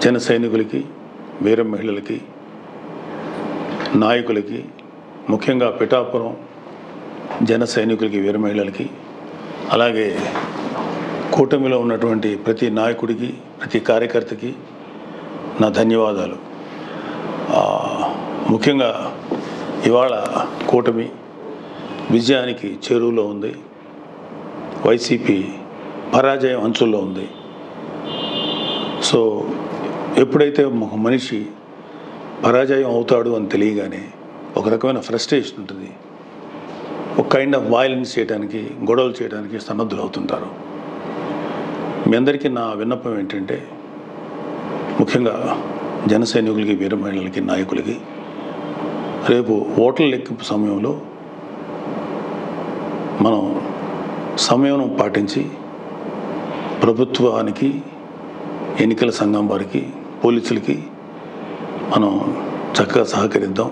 జన సైనికులకి, వీర మహిళలకి, నాయకులకి, ముఖ్యంగా పిఠాపురం జన సైనికులకి, వీర మహిళలకి, అలాగే కూటమిలో ఉన్నటువంటి ప్రతి నాయకుడికి, ప్రతి కార్యకర్తకి నా ధన్యవాదాలు. ముఖ్యంగా ఇవాళ కూటమి విజయానికి చేరువలో ఉంది. వైసీపీ పరాజయం అంచుల్లో ఉంది. సో ఎప్పుడైతే ఒక మనిషి పరాజయం అవుతాడు అని తెలియగానే ఒక రకమైన ఫ్రస్ట్రేషన్ ఉంటుంది. ఒక కైండ్ ఆఫ్ వైలెన్స్ చేయడానికి, గొడవలు చేయడానికి సన్నద్ధులు అవుతుంటారు. మీ అందరికీ నా విన్నపం ఏంటంటే, ముఖ్యంగా జన సైనికులకి, వీర మహిళలకి, నాయకులకి రేపు ఓట్ల లెక్కింపు సమయంలో మనం సమయం పాటించి ప్రభుత్వానికి, ఎన్నికల సంఘం వారికి, పోలీసులకి మనం చక్కగా సహకరిద్దాం.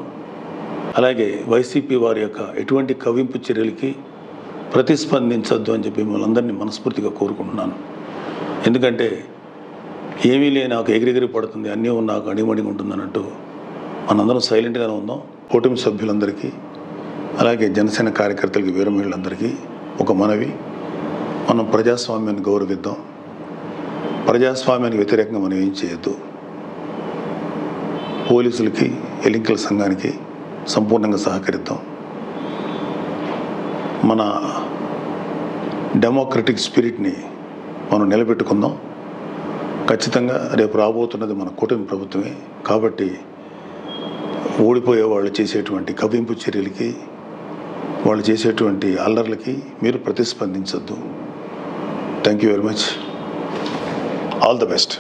అలాగే వైసీపీ వారి యొక్క ఎటువంటి కవ్వింపు చర్యలకి ప్రతిస్పందించద్దు అని చెప్పి మిమ్మల్ని అందరినీ మనస్ఫూర్తిగా కోరుకుంటున్నాను. ఎందుకంటే ఏమీ లేని నాకు ఎగిరెగిరి పడుతుంది, అన్నీ నాకు అడిమడిగా ఉంటుంది అన్నట్టు మనందరం సైలెంట్గానే ఉందాం. కూటమి సభ్యులందరికీ, అలాగే జనసేన కార్యకర్తలకి, వీర మహిళలందరికీ ఒక మనవి, మనం ప్రజాస్వామ్యాన్ని గౌరవిద్దాం. ప్రజాస్వామ్యానికి వ్యతిరేకంగా మనం ఏం చేయొద్దు. పోలీసులకి, ఎన్నికల సంఘానికి సంపూర్ణంగా సహకరిద్దాం. మన డెమోక్రటిక్ స్పిరిట్ని మనం నిలబెట్టుకుందాం. ఖచ్చితంగా రేపు రాబోతున్నది మన కూటమి ప్రభుత్వమే. కాబట్టి ఓడిపోయే వాళ్ళు చేసేటువంటి కవ్వింపు చర్యలకి, వాళ్ళు చేసేటువంటి అల్లర్లకి మీరు ప్రతిస్పందించద్దు. Thank you very much. All the best.